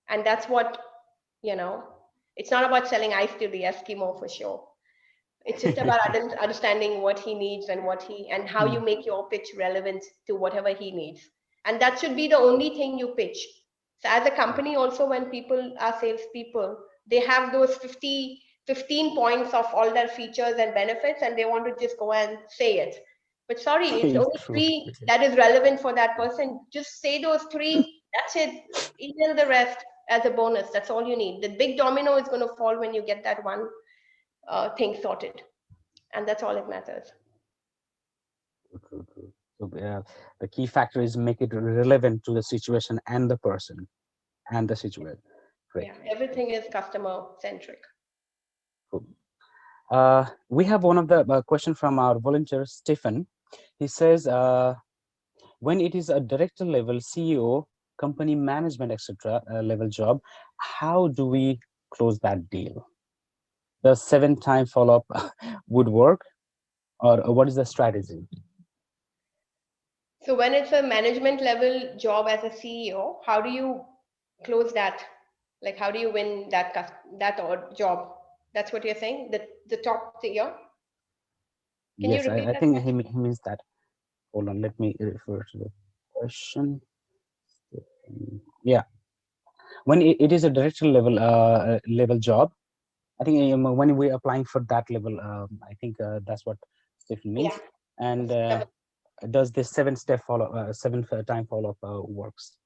B: And that's what, you know, it's not about selling ice to the Eskimo for sure. It's just about understanding what he needs and what he and how you
A: Mm.
B: make your pitch relevant to whatever he needs. And that should be the only thing you pitch. So as a company also, when people are salespeople, they have those 15 points of all their features and benefits, and they want to just go and say it. But sorry, it's only
A: True.
B: three that is relevant for that person. Just say those three. That's it. Email the rest as a bonus. That's all you need. The big domino is going to fall when you get that one thing sorted, and that's all it matters.
A: True. So the key factor is make it relevant to the situation and the person and the situation. Great.
B: Yeah, everything is customer centric.
A: Cool. We have one of the question from our volunteer Stephen. He says, when it is a director level CEO, company management, etc. Level job, how do we close that deal? The 7 time follow up would work, or what is the strategy?
B: So when it's a management level job as a CEO, how do you close that? Like how do you win that job? That's what you're saying. The top tier. Can you
A: Yes,
B: repeat
A: I
B: that
A: think
B: question?
A: he means that. Hold on, let me refer to the question. Yeah, when it is a director level level job, I think when we're applying for that level, I think that's what Stephen
B: Yeah.
A: means. And
B: Seven.
A: does this 7 step follow, 7 time follow up works?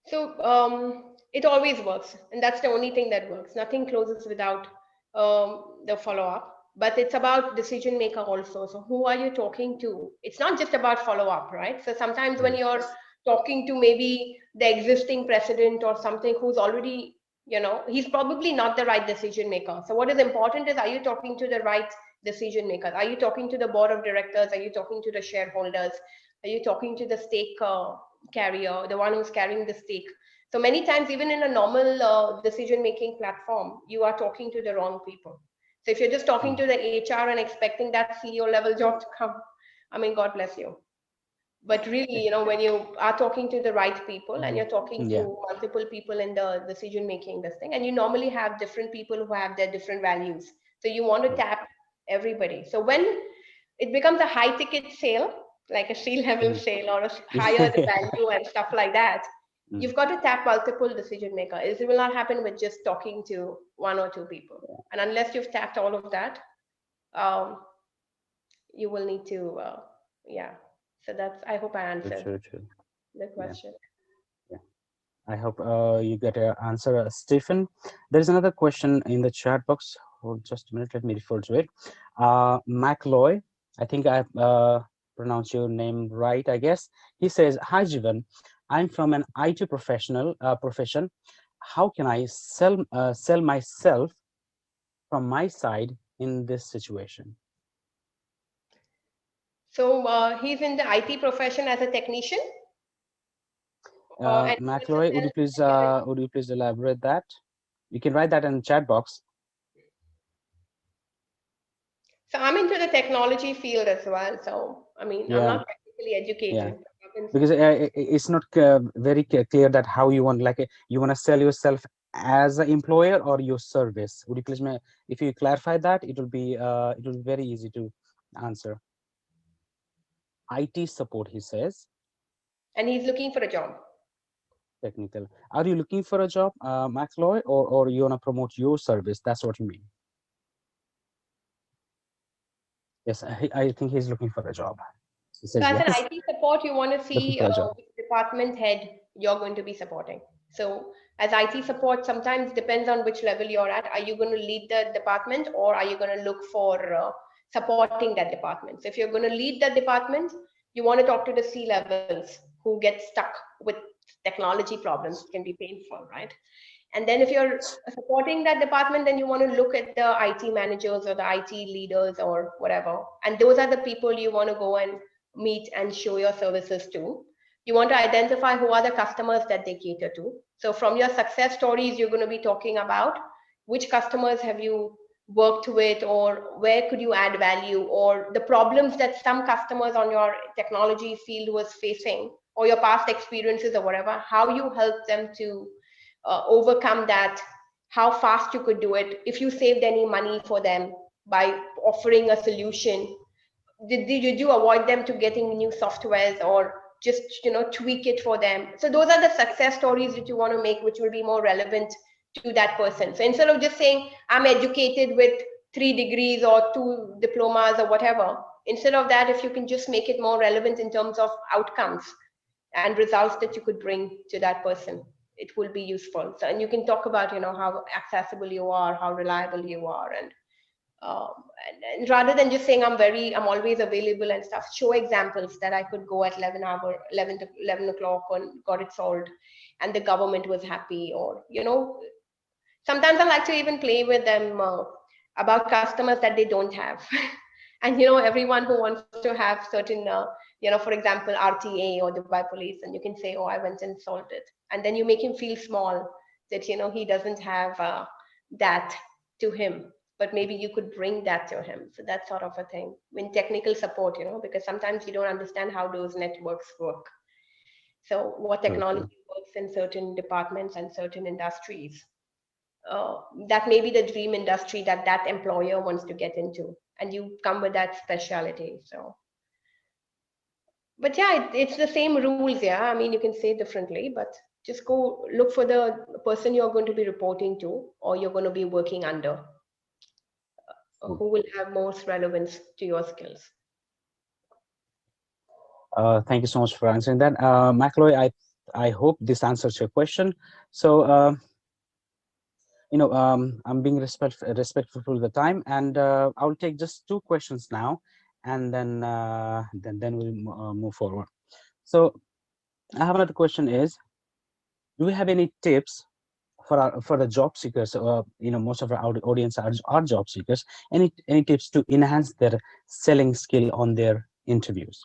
B: So it always works, and that's the only thing that works. Nothing closes without the follow up. But it's about decision maker also. So who are you talking to? It's not just about follow up, right? So sometimes when
A: Right.
B: you're talking to maybe the existing president or something who's already, he's probably not the right decision maker. So what is important is, are you talking to the right decision makers? Are you talking to the board of directors? Are you talking to the shareholders? Are you talking to the stake carrier, the one who's carrying the stake? So many times, even in a normal decision making platform, you are talking to the wrong people. So if you're just talking
A: Mm.
B: to the HR and expecting that CEO level job to come, I mean, God bless you. But really, when you are talking to the right people and you're talking
A: Yeah.
B: to multiple people in the decision making this thing, and you normally have different people who have their different values. So you want to
A: True.
B: tap everybody. So when it becomes a high ticket sale, like a C level
A: Mhm.
B: sale or a higher the
A: Yeah.
B: value and stuff like that,
A: Mm.
B: you've got to tap multiple decision makers. It will not happen with just talking to one or two people. And unless you've tapped all of that, um, you will need to, yeah. So that's, I hope I answered
A: True.
B: the
A: Yeah.
B: question.
A: Yeah. I hope you get an answer, Stephen. There's another question in the chat box. Hold just a minute. Let me refer to it. MacLoy, I think I pronounced your name right, I guess. He says, "Hi, Jivan. I'm from an IT profession. How can I sell myself from my side in this situation?"
B: So he's in the IT profession as a technician, and he wants to
A: MacLoy,
B: sell security.
A: would you please elaborate that? You can write that in the chat box.
B: So I'm into the technology field as well. So I mean, I'm
A: Yeah,
B: not technically
A: yeah.
B: educated.
A: Because it's not very clear that how you want, like you want to sell yourself as an employer or your service. Would you please if you clarify that, it will be very easy to answer. IT support, he says.
B: And he's looking for a job.
A: Technical. Are you looking for a job, McLoy, or you want to promote your service? That's what you mean. Yes, I think he's looking for a job. He
B: So
A: says
B: as an
A: yes,
B: IT support, you want to
A: looking
B: see
A: for a job.
B: which department head you're going to be supporting. So As IT support, sometimes depends on which level you're at. Are you going to lead the department, or are you going to look for supporting that department? So if you're going to lead that department, you want to talk to the C levels who get stuck with technology problems. It can be painful, right? And then if you're supporting that department, then you want to look at the IT managers or the IT leaders or whatever. And those are the people you want to go and meet and show your services to. You want to identify who are the customers that they cater to. So from your success stories, you're going to be talking about which customers have you worked with, or where could you add value, or the problems that some customers on your technology field was facing, or your past experiences or whatever, how you help them to overcome that, how fast you could do it, if you saved any money for them by offering a solution. Did you avoid them to getting new softwares, or just tweak it for them? So those are the success stories that you want to make, which will be more relevant to that person. So instead of just saying I'm educated with 3 degrees or 2 diplomas or whatever, instead of that, if you can just make it more relevant in terms of outcomes and results that you could bring to that person, it will be useful. So, and you can talk about how accessible you are, how reliable you are, um, and rather than just saying I'm always available and stuff, show examples that I could go at 11 o'clock and got it solved, and the government was happy. Or sometimes I like to even play with them about customers that they don't have. And everyone who wants to have certain for example, RTA or Dubai police, and you can say, oh, I went and solved it, and then you make him feel small, that he doesn't have that to him, but maybe you could bring that to him. So that sort of a thing in technical support, because sometimes you don't understand how those networks work. So what technology
A: Okay.
B: works in certain departments and certain industries, that may be the dream industry that that employer wants to get into, and you come with that specialty. So, but yeah, it's the same rules. Yeah, I mean, you can say it differently, but just go look for the person you're going to be reporting to, or you're going to be working under, who will have most relevance to your skills.
A: Thank you so much for answering that. McLoy, I hope this answers your question. So, I'm being respectful for the time, and I'll take just 2 questions now, and then we'll move forward. So, I have another question: is do we have any tips for the job seekers? Most of our audience are job seekers. Any tips to enhance their selling skill on their interviews?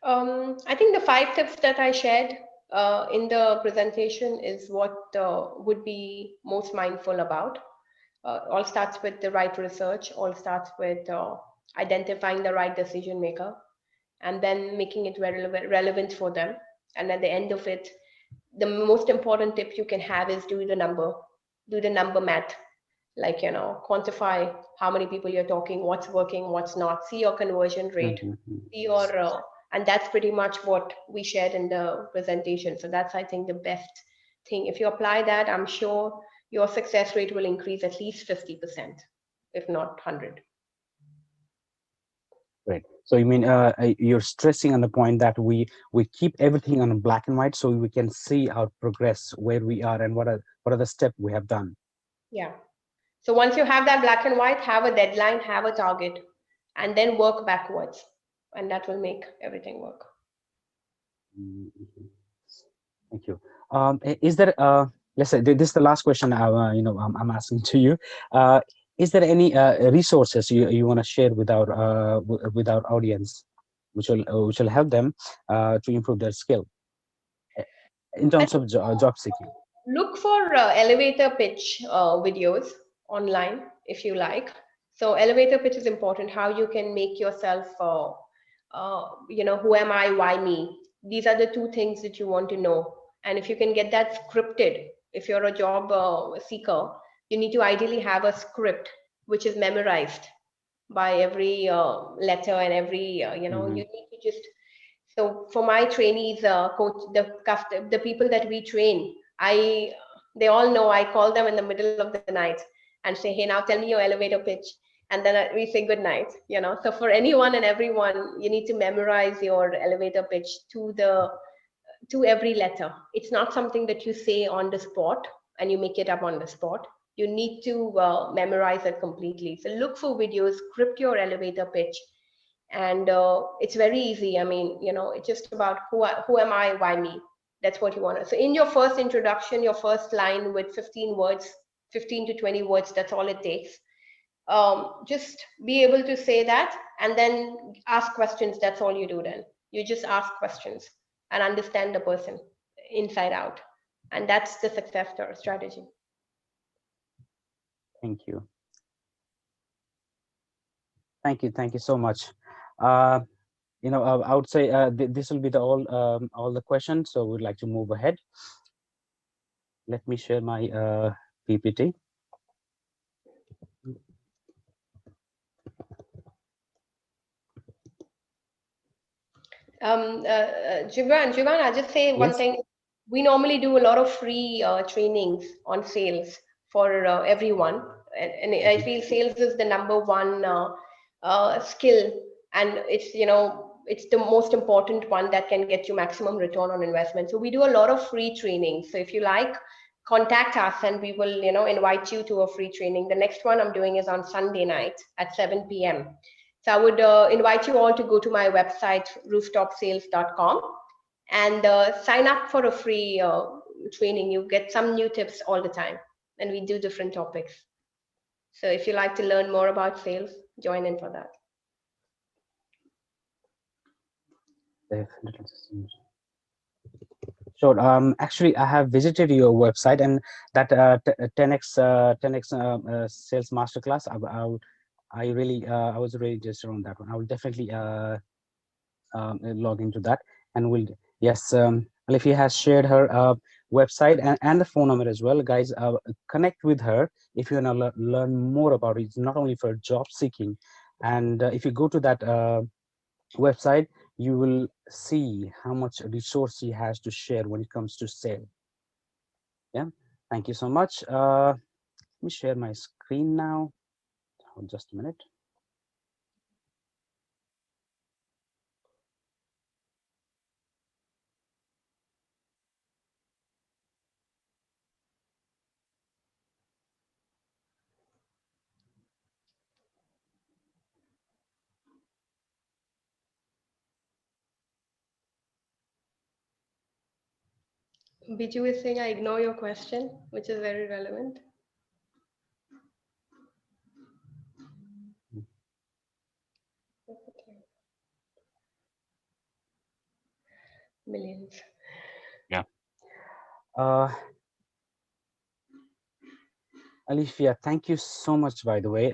B: I think the 5 tips that I shared in the presentation is what would be most mindful about. All starts with the right research, all starts with identifying the right decision maker, and then making it relevant for them. And at the end of it, the most important tip you can have is do the number math, like quantify how many people you're talking, what's working, what's not, see your conversion rate,
A: Mhm.
B: see your and that's pretty much what we shared in the presentation. So that's, I think, the best thing. If you apply that, I'm sure your success rate will increase at least 50%, if not 100.
A: Right. So you mean you're stressing on the point that we keep everything on black and white, so we can see our progress, where we are, and what are the steps we have done.
B: Yeah. So once you have that black and white, have a deadline, have a target, and then work backwards, and that will make everything work.
A: Mhm. Thank you. Is there let's say this is the last question I'm asking to you. Is there any resources you want to share with with our audience, which will help them to improve their skill uh, in
B: I
A: terms
B: think
A: of job seeking?
B: look for elevator pitch videos online if you like. So elevator pitch is important. How you can make yourself, who am I, why me? These are the 2 things that you want to know. And if you can get that scripted, if you're a job seeker, you need to ideally have a script which is memorized by every letter, and every
A: Hmm.
B: you need to just. So for my trainees, coach, the people that we train, they all know I call them in the middle of the night and say, hey, now tell me your elevator pitch, and then we say good night. So for anyone and everyone, you need to memorize your elevator pitch to every letter. It's not something that you say on the spot and you make it up on the spot. You need to memorize it completely. So look for videos, script your elevator pitch, and it's very easy. I mean, it's just about who am I, why me. That's what you want to. So in your first introduction, your first line with 15 words, 15 to 20 words, that's all it takes. Just be able to say that, and then ask questions. That's all you do. Then you just ask questions and understand the person inside out, and that's the success strategy.
A: Thank you. Thank you so much. Uh, I would say this will be the all the questions. So we'd like to move ahead. Let me share my PPT.
B: Jivan, I'll just say one
A: Yes.
B: thing. We normally do a lot of free trainings on sales for everyone, and I
A: Mhm.
B: feel sales is the number one skill, and it's the most important one that can get you maximum return on investment. So we do a lot of free trainings. So if you like, contact us, and we will invite you to a free training. The next one I'm doing is on Sunday night at 7 p.m. So I would invite you all to go to my website, rooftopsales.com, and sign up for a free training. You get some new tips all the time, and we do different topics. So if you like to learn more about sales, join in for that.
A: Definitely. Sure. Actually, I have visited your website, and that 10x sales masterclass. I was really interested on that one. I will definitely log into that, and will yes. Alifiya has shared her website and the phone number as well, guys. Connect with her if you want to learn more about it. It's not only for job seeking, and if you go to that website, you will see how much resource she has to share when it comes to sale. Yeah, thank you so much. Let me share my screen now. Just a minute.
B: Biju is saying I ignore your question, which is very relevant. Millions.
A: Yeah. uh Alifiya, thank you so much, by the way.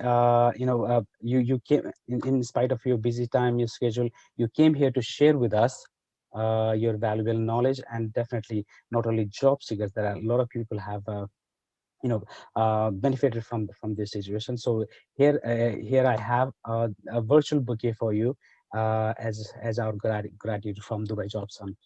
A: You came in spite of your busy time, your schedule, you came here to share with us your valuable knowledge, and definitely not only job seekers, there are a lot of people have benefited from this situation. So here I have a virtual bouquet for you as our gratitude from Dubai Job Summit.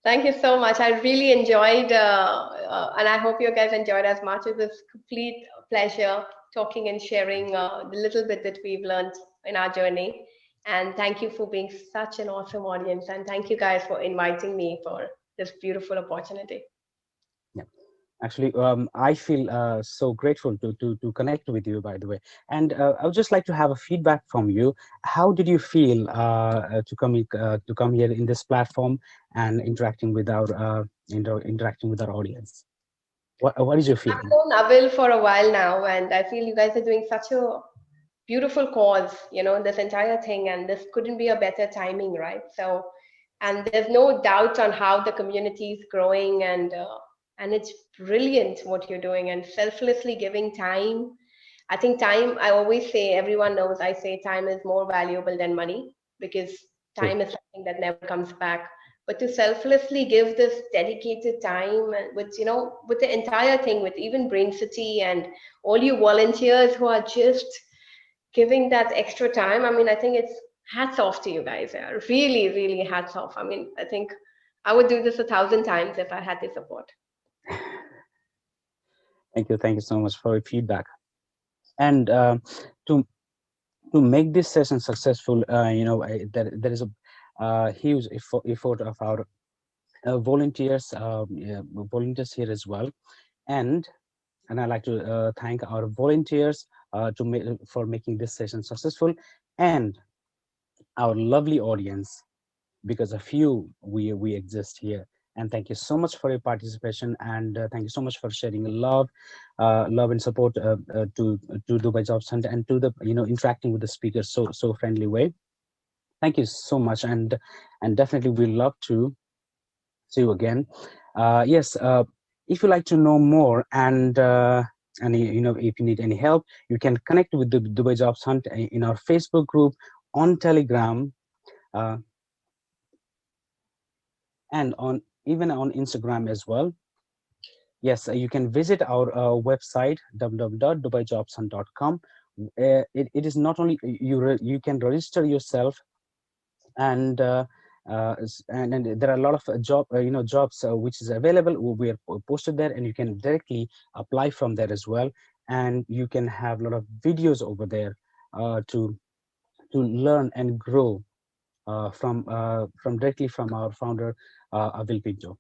B: Thank you so much. I really enjoyed, and I hope you guys enjoyed as much. It was complete pleasure talking and sharing the little bit that we've learned in our journey. And thank you for being such an awesome audience. And thank you guys for inviting me for this beautiful opportunity.
A: Yeah. Actually, I feel so grateful to connect with you, by the way. And I would just like to have a feedback from you. How did you feel to come here in this platform and interacting with our audience? What is your
B: I've
A: feeling?
B: known Nabil for a while now, and I feel you guys are doing such a beautiful cause, this entire thing, and this couldn't be a better timing, right? So, and there's no doubt on how the community is growing, and it's brilliant what you're doing, and selflessly giving time. I think time, I always say, everyone knows, I say time is more valuable than money, because
A: True.
B: time is something that never comes back. But to selflessly give this dedicated time with the entire thing, with even Brain City and all you volunteers who are just giving that extra time. I mean, I think it's hats off to you guys. Yeah. Really, really hats off. I mean, I think I would do this 1,000 times if I had the support.
A: Thank you so much for your feedback. And to to make this session successful, there is a huge effort of our volunteers here as well, and and I'd like to thank our volunteers for making this session successful, and our lovely audience. Because of you, we exist here. And thank you so much for your participation, and thank you so much for sharing love and support to Dubai Jobs Hunt, and to the interacting with the speakers so friendly way. Thank you so much, and definitely we love to see you again. Yes, if you like to know more, and if you need any help, you can connect with the Dubai Jobs Hunt in our Facebook group, on Telegram, uh, and on even on Instagram as well. Yes, you can visit our website www.dubaijobshunt.com. It is not only you can register yourself, and and there are a lot of jobs which is available. We are posted there, and you can directly apply from there as well. And you can have a lot of videos over there to learn and grow from directly from our founder, Avil Pinto.